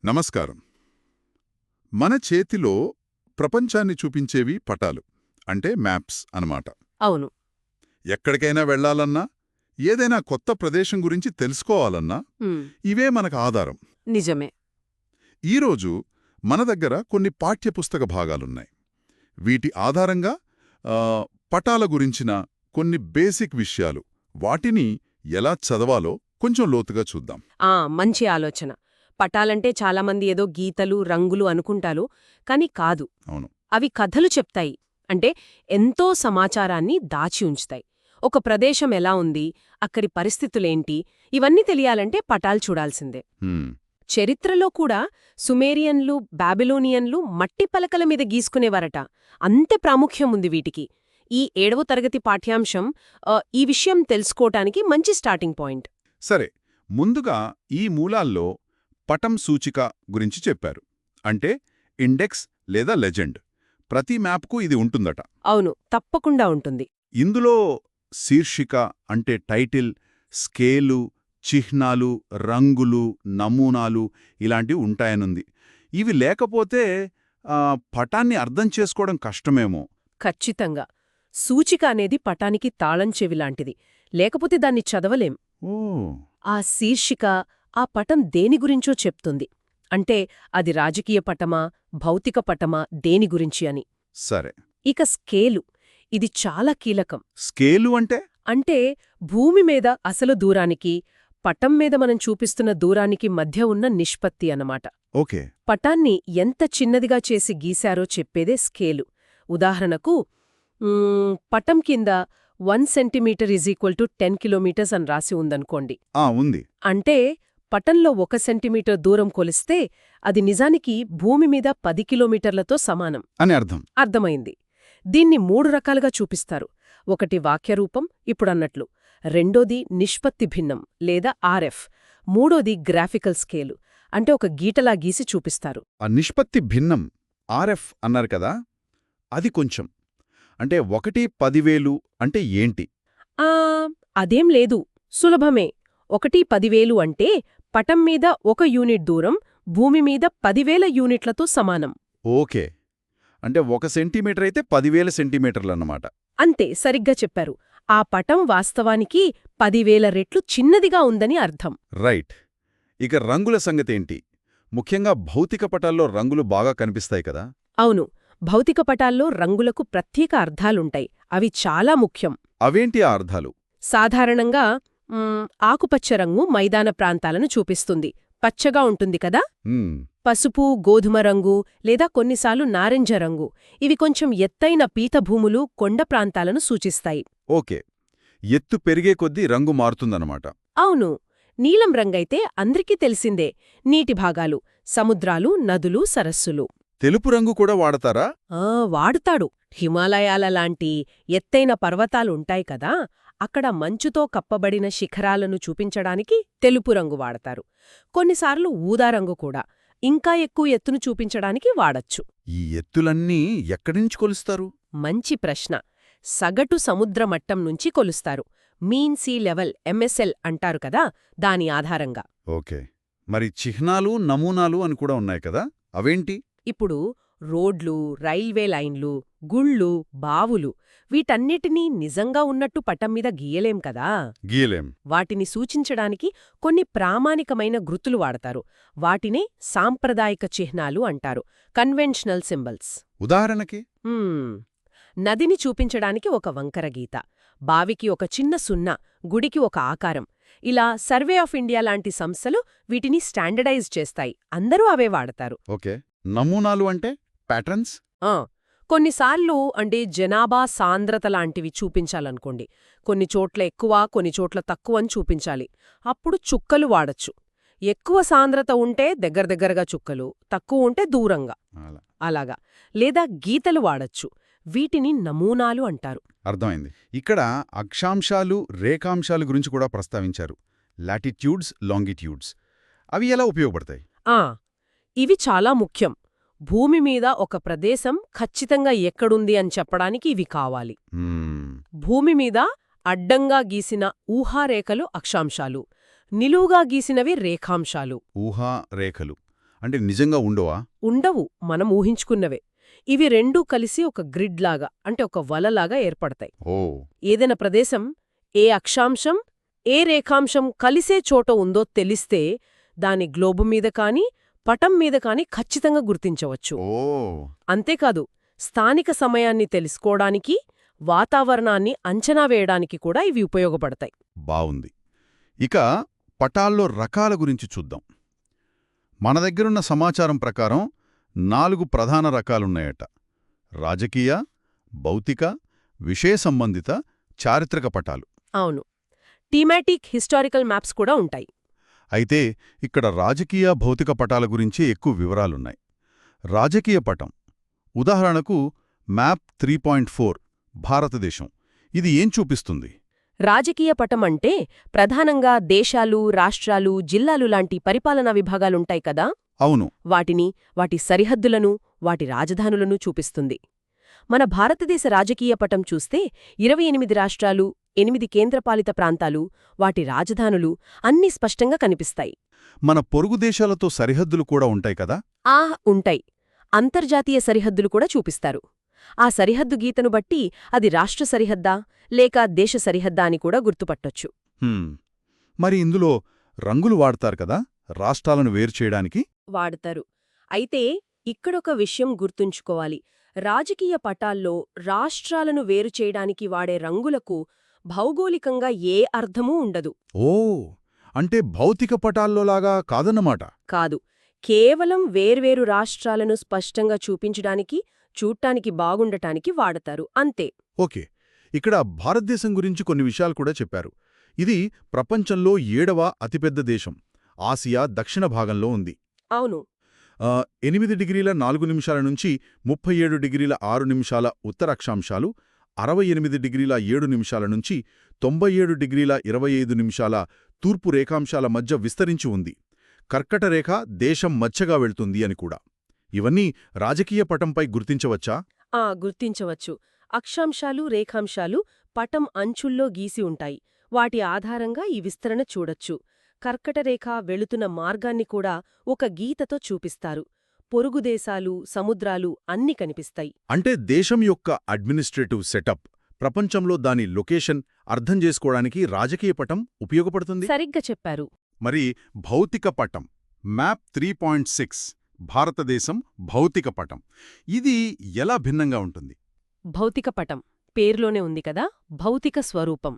నమస్కారం. మన చేతిలో ప్రపంచాన్ని చూపించేవి పటాలు అంటే మ్యాప్స్ అన్నమాట. అవును. ఎక్కడికైనా వెళ్లాలన్నా, ఏదైనా కొత్త ప్రదేశం గురించి తెలుసుకోవాలన్నా హ్మ్. ఇవే మనకు ఆధారం. నిజమే. ఈరోజు మన దగ్గర కొన్ని పాఠ్యపుస్తక భాగాలున్నాయి. వీటి ఆధారంగా పటాల గురించిన కొన్ని బేసిక్ విషయాలు, వాటిని ఎలా చదవాలో కొంచెం లోతుగా చూద్దాం. మంచి ఆలోచన. పటాలంటే చాలామంది ఏదో గీతలు, రంగులు అనుకుంటారు, కాని కాదు. అవును. అవి కథలు చెప్తాయి. అంటే ఎంతో సమాచారాన్ని దాచి ఉంచుతాయి. ఒక ప్రదేశం ఎలా ఉంది, అక్కడి పరిస్థితులేంటి, ఇవన్నీ తెలియాలంటే పటాలు చూడాల్సిందే. హ్మ్. చరిత్రలో కూడా సుమేరియన్లు, బాబిలోనియన్లు మట్టి పలకల మీద గీసుకునేవారట. అంతే ప్రాముఖ్యం ఉంది వీటికి. ఈ 7వ తరగతి పాఠ్యాంశం ఈ విషయం తెలుసుకోవటానికి మంచి స్టార్టింగ్ పాయింట్. సరే, ముందుగా ఈ మూలాల్లో పటం సూచిక గురించి చెప్పారు. అంటే ఇండెక్స్ లేదా లెజెండ్. ప్రతి మ్యాప్కు ఇది ఉంటుందట. అవును, తప్పకుండా ఉంటుంది. ఇందులో శీర్షిక అంటే టైటిల్, స్కేలు, చిహ్నాలు, రంగులు, నమూనాలు ఇలాంటివి ఉంటాయనుంది. ఇవి లేకపోతే పటాన్ని అర్థం చేసుకోవడం కష్టమేమో. ఖచ్చితంగా. సూచిక అనేది పటానికి తాళం చెవిలాంటిది. లేకపోతే దాన్ని చదవలేం. ఓ. ఆ శీర్షిక ఆ పటం దేని గురించో చెప్తుంది. అంటే అది రాజకీయ పటమా, భౌతిక పటమా, దేని గురించి అని. సరే. ఇక స్కేలు. ఇది చాలా కీలకం. స్కేలు అంటే? అంటే భూమి మీద అసలు దూరానికి, పటం మీద మనం చూపిస్తున్న దూరానికి మధ్య ఉన్న నిష్పత్తి అన్నమాట. ఓకే. పటాన్ని ఎంత చిన్నదిగా చేసి గీశారో చెప్పేదే స్కేలు. ఉదాహరణకు పటం కింద 1 సెంటీమీటర్ = 10 కిలోమీటర్స్ అని రాసి ఉందనుకోండి. ఉంది. అంటే పటంలో 1 సెంటీమీటర్ దూరం కొలిస్తే అది నిజానికి భూమి మీద 10 కిలోమీటర్లతో సమానం అని అర్థం. అర్థమైంది. దీన్ని 3 రకాలుగా చూపిస్తారు. ఒకటి వాక్యరూపం, ఇప్పుడన్నట్లు. రెండోది నిష్పత్తి భిన్నం లేదా ఆర్ఎఫ్. మూడోది గ్రాఫికల్ స్కేలు, అంటే ఒక గీటలా గీసి చూపిస్తారు. ఆ నిష్పత్తి భిన్నం ఆర్ఎఫ్ అన్నారు కదా, అది కొంచెం. అంటే 1/10,000 అంటే ఏంటి? అదేం లేదు, సులభమే. 1/10,000 అంటే పటం మీద 1 యూనిట్ దూరం భూమి మీద 10,000 యూనిట్లతో సమానం. ఓకే. అంటే 1 సెంటీమీటర్ అయితే 10,000 సెంటీమీటర్లన్నమాట. అంతే, సరిగ్గా చెప్పారు. ఆ పటం వాస్తవానికి 10,000 రెట్లు చిన్నదిగా ఉందని అర్థం. రైట్. ఇక రంగుల సంగతేంటి? ముఖ్యంగా భౌతిక పటాల్లో రంగులు బాగా కనిపిస్తాయి కదా. అవును, భౌతిక పటాల్లో రంగులకు ప్రత్యేక అర్థాలుంటాయి. అవి చాలా ముఖ్యం. అవేంటి ఆ అర్థాలు? సాధారణంగా ఆకుపచ్చ రంగు మైదాన ప్రాంతాలను చూపిస్తుంది. పచ్చగా ఉంటుంది కదా. పసుపు, గోధుమ రంగు లేదా కొన్నిసార్లు నారింజ రంగు ఇవి కొంచెం ఎత్తైన పీఠభూములు, కొండ ప్రాంతాలను సూచిస్తాయి. ఓకే. ఎత్తు పెరిగే కొద్దీ రంగు మారుతుందన్నమాట. అవును. నీలం రంగైతే అందరికీ తెలిసిందే. నీటి భాగాలు, సముద్రాలు, నదులు, సరస్సులు. తెలుపు రంగు కూడా వాడతారా? వాడుతాడు. హిమాలయాల లాంటి ఎత్తైన పర్వతాలుంటాయి కదా, అక్కడ మంచుతో కప్పబడిన శిఖరాలను చూపించడానికి తెలుపు రంగు వాడతారు. కొన్నిసార్లు ఊదారంగు కూడా ఇంకా ఎక్కువ ఎత్తును చూపించడానికి వాడచ్చు. ఈ ఎత్తులన్నీ ఎక్కడినుంచి కొలుస్తారు? మంచి ప్రశ్న. సగటు సముద్ర మట్టం నుంచి కొలుస్తారు. మీన్ సీ లెవెల్ MSL అంటారు కదా, దాని ఆధారంగా. ఓకే. మరి చిహ్నాలు, నమూనాలు అని కూడా ఉన్నాయి కదా, అవేంటి? ఇప్పుడు రోడ్లు, రైల్వే లైన్లు, గుళ్ళు, బావులు వీటన్నిటినీ నిజంగా ఉన్నట్టు పటం మీద గీయలేం కదా. గీయలేం. వాటిని సూచించడానికి కొన్ని ప్రామాణికమైన గుర్తులు వాడతారు. వాటినే సాంప్రదాయిక చిహ్నాలు అంటారు, కన్వెన్షనల్ సింబల్స్. ఉదాహరణకి? నదిని చూపించడానికి ఒక వంకర గీత, బావికి ఒక చిన్న సున్నా, గుడికి ఒక ఆకారం. ఇలా సర్వే ఆఫ్ ఇండియా లాంటి సంస్థలు వీటిని స్టాండర్డైజ్ చేస్తాయి. అందరూ అవే వాడతారు. ఓకే. నమూనాలు అంటే ప్యాటర్న్స్? కొన్నిసార్లు జనాభా సాంద్రత లాంటివి చూపించాలనుకోండి. కొన్ని చోట్ల ఎక్కువ, కొన్ని చోట్ల తక్కువని చూపించాలి. అప్పుడు చుక్కలు వాడచ్చు. ఎక్కువ సాంద్రత ఉంటే దగ్గరగా చుక్కలు, తక్కువ ఉంటే దూరంగా, అలాగా. లేదా గీతలు వాడచ్చు. వీటిని నమూనాలు అంటారు. అర్థమైంది. ఇక్కడ అక్షాంశాలు, రేఖాంశాలు గురించి కూడా ప్రస్తావించారు. Latitudes, longitudes. అవి ఎలా ఉపయోగపడతాయి? ఇవి చాలా ముఖ్యం. భూమి మీద ఒక ప్రదేశం ఖచ్చితంగా ఎక్కడుంది అని చెప్పడానికి ఇవి కావాలి. భూమి మీద అడ్డంగా గీసిన ఊహారేఖలు అక్షాంశాలు, నిలువుగా గీసినవి రేఖాంశాలు. ఊహా రేఖలు అంటే నిజంగా ఉండవా? ఉండవు, మనం ఊహించుకున్నవే. ఇవి రెండూ కలిసి ఒక గ్రిడ్ లాగా, అంటే ఒక వలలాగా ఏర్పడతాయి. ఓ. ఏదైనా ప్రదేశం ఏ అక్షాంశం, ఏ రేఖాంశం కలిసే చోట ఉందో తెలిస్తే దాని గ్లోబు మీద కానీ పటం మీద కానీ ఖచ్చితంగా గుర్తించవచ్చు. ఓ. అంతేకాదు, స్థానిక సమయాన్ని తెలుసుకోవడానికి, వాతావరణాన్ని అంచనా వేయడానికి కూడా ఇవి ఉపయోగపడతాయి. బావుంది. ఇక పటాల్లో రకాల గురించి చూద్దాం. మన దగ్గరున్న సమాచారం ప్రకారం 4 ప్రధాన రకాలున్నాయట. రాజకీయ, భౌతిక, విషయ సంబంధిత, చారిత్రక పటాలు. అవును, థీమాటిక్ హిస్టారికల్ మ్యాప్స్ కూడా ఉంటాయి. అయితే ఇక్కడ రాజకీయ, భౌతిక పటాల గురించి ఎక్కువ వివరాలున్నాయి. రాజకీయ పటం ఉదాహరణకు మ్యాప్ 3.4 భారతదేశం. ఇది ఏం చూపిస్తుంది? రాజకీయ పటం అంటే ప్రధానంగా దేశాలు, రాష్ట్రాలు, జిల్లాలు లాంటి పరిపాలనా విభాగాలుంటాయి కదా, అవును. వాటిని, వాటి సరిహద్దులను, వాటి రాజధానులను చూపిస్తుంది. మన భారతదేశ రాజకీయ పటం చూస్తే 28 రాష్ట్రాలు, 8 కేంద్రపాలిత ప్రాంతాలు, వాటి రాజధానులు అన్నీ స్పష్టంగా కనిపిస్తాయి. మన పొరుగు దేశాలతో సరిహద్దులు కూడా ఉంటాయి కదా? ఉంటాయి. అంతర్జాతీయ సరిహద్దులు కూడా చూపిస్తారు. ఆ సరిహద్దు గీతను బట్టి అది రాష్ట్ర సరిహద్దా లేక దేశ సరిహద్దా అని కూడా గుర్తుపట్టొచ్చు. మరి ఇందులో రంగులు వాడతారు కదా రాష్ట్రాలను వేరుచేయడానికి? వాడతారు. అయితే ఇక్కడొక విషయం గుర్తుంచుకోవాలి. రాజకీయ పటాల్లో రాష్ట్రాలను వేరుచేయడానికి వాడే రంగులకు భౌగోళికంగా ఏ అర్థమూ ఉండదు. ఓ, అంటే భౌతిక పటాల్లోలాగా కాదన్నమాట. కాదు, కేవలం వేర్వేరు రాష్ట్రాలను స్పష్టంగా చూపించడానికి, చూడ్డానికి బాగుండటానికి వాడతారు అంతే. ఓకే. ఇక్కడ భారతదేశం గురించి కొన్ని విషయాలు కూడా చెప్పారు. ఇది ప్రపంచంలో 7వ అతిపెద్ద దేశం. ఆసియా దక్షిణ భాగంలో ఉంది. అవును. 8 డిగ్రీల 4 నిమిషాల నుంచి 37 డిగ్రీల 6 నిమిషాల ఉత్తర అక్షాంశాలు, 68 డిగ్రీల 7 నిమిషాల నుంచి 97 డిగ్రీల 25 నిమిషాల తూర్పు రేఖాంశాల మధ్య విస్తరించి ఉంది. కర్కటరేఖ దేశం మధ్యగా వెళ్తుంది అని కూడా. ఇవన్నీ రాజకీయ పటంపై గుర్తించవచ్చా? గుర్తించవచ్చు. అక్షాంశాలు, రేఖాంశాలు పటం అంచుల్లో గీసి ఉంటాయి. వాటి ఆధారంగా ఈ విస్తరణ చూడొచ్చు. కర్కటరేఖ వెళుతున్న మార్గాన్ని కూడా ఒక గీతతో చూపిస్తారు. పొరుగుదేశాలు, సముద్రాలు అన్నీ కనిపిస్తాయి. అంటే దేశం యొక్క అడ్మినిస్ట్రేటివ్ సెటప్, ప్రపంచంలో దాని లొకేషన్ అర్థం చేసుకోవడానికి రాజకీయ పటం ఉపయోగపడుతుంది. సరిగ్గా చెప్పారు. మరి భౌతిక పటం మ్యాప్ 3.6 భారతదేశం భౌతిక పటం, ఇది ఎలా భిన్నంగా ఉంటుంది? భౌతిక పటం పేర్లోనే ఉంది కదా, భౌతిక స్వరూపం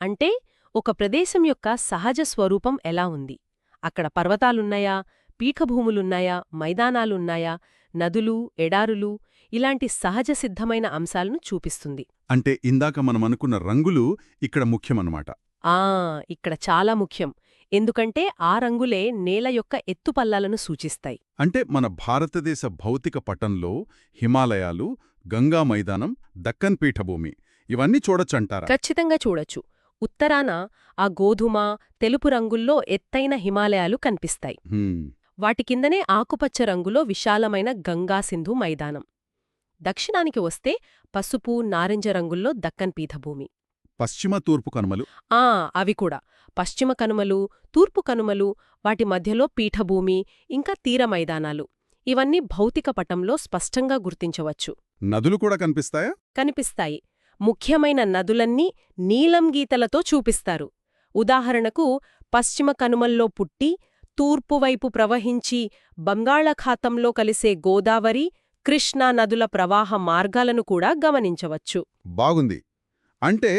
అంటే ఒక ప్రదేశం యొక్క సహజ స్వరూపం ఎలా ఉంది. అక్కడ పర్వతాలున్నాయా, పీఠభూములున్నాయా, మైదానాలున్నాయా, నదులు, ఎడారులు, ఇలాంటి సహజ సిద్ధమైన అంశాలను చూపిస్తుంది. అంటే ఇందాక మనమనుకున్న రంగులు ఇక్కడ ముఖ్యమన్నమాట. ఇక్కడ చాలా ముఖ్యం. ఎందుకంటే ఆ రంగులే నేల యొక్క ఎత్తుపల్లాలను సూచిస్తాయి. అంటే మన భారతదేశ భౌతిక పటంలో హిమాలయాలు, గంగా మైదానం, దక్కన్ పీఠభూమి ఇవన్నీ చూడొచ్చంటారా? ఖచ్చితంగా చూడొచ్చు. ఉత్తరాన ఆ గోధుమ, తెలుపు రంగుల్లో ఎత్తైన హిమాలయాలు కనిపిస్తాయి. వాటి కిందనే ఆకుపచ్చ రంగులో విశాలమైన గంగా సింధు మైదానం. దక్షిణానికి వస్తే పసుపు, నారింజ రంగుల్లో దక్కన్ పీఠభూమి. పశ్చిమ తూర్పు కనుమలు? అవి కూడా. పశ్చిమ కనుమలు, తూర్పు కనుమలు, వాటి మధ్యలో పీఠభూమి, ఇంకా తీర మైదానాలు. ఇవన్నీ భౌతిక పటంలో స్పష్టంగా గుర్తించవచ్చు. నదులు కూడా కనిపిస్తాయా? కనిపిస్తాయి. ముఖ్యమైన నదులన్నీ నీలం గీతలతో చూపిస్తారు. ఉదాహరణకు పశ్చిమ కనుమల్లో పుట్టి, తూర్పువైపు ప్రవహించి బంగాళాఖాతంలో కలిసే గోదావరి, కృష్ణా నదుల ప్రవాహ మార్గాలను కూడా గమనించవచ్చు. బాగుంది. అంటే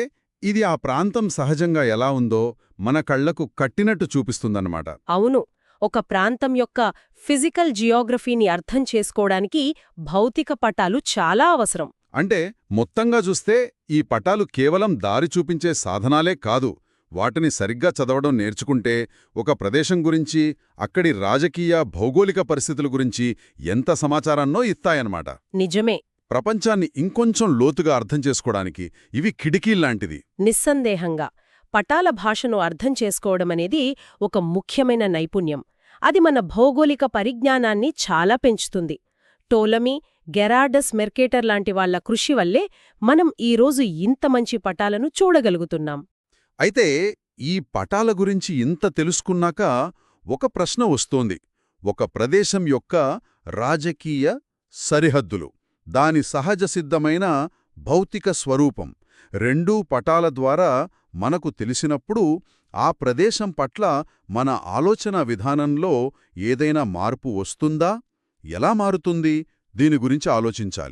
ఇది ఆ ప్రాంతం సహజంగా ఎలా ఉందో మన కళ్లకు కట్టినట్టు చూపిస్తుందన్నమాట. అవును. ఒక ప్రాంతం యొక్క ఫిజికల్ జియోగ్రఫీని అర్థం చేసుకోవడానికి భౌతిక పటాలు చాలా అవసరం. అంటే మొత్తంగా చూస్తే ఈ పటాలు కేవలం దారి చూపించే సాధనాలే కాదు, వాటిని సరిగ్గా చదవడం నేర్చుకుంటే ఒక ప్రదేశం గురించి, అక్కడి రాజకీయ, భౌగోళిక పరిస్థితుల గురించి ఎంత సమాచారాన్నో ఇస్తాయన్నమాట. నిజమే. ప్రపంచాన్ని ఇంకొంచెం లోతుగా అర్థం చేసుకోవడానికి ఇవి కిటికీల్లాంటిది. నిస్సందేహంగా పటాల భాషను అర్థం చేసుకోవడమనేది ఒక ముఖ్యమైన నైపుణ్యం. అది మన భౌగోళిక పరిజ్ఞానాన్ని చాలా పెంచుతుంది. టోలమీ, గెరార్డస్ మెర్కేటర్ లాంటి వాళ్ల కృషి వల్లే మనం ఈరోజు ఇంత మంచి పటాలను చూడగలుగుతున్నాం. అయితే ఈ పటాల గురించి ఇంత తెలుసుకున్నాక ఒక ప్రశ్న వస్తోంది. ఒక ప్రదేశం యొక్క రాజకీయ సరిహద్దులు, దాని సహజ సిద్ధమైన భౌతిక స్వరూపం రెండూ పటాల ద్వారా మనకు తెలిసినప్పుడు ఆ ప్రదేశం పట్ల మన ఆలోచన విధానంలో ఏదైనా మార్పు వస్తుందా? ఎలా మారుతుంది? దీని గురించి ఆలోచించాలి.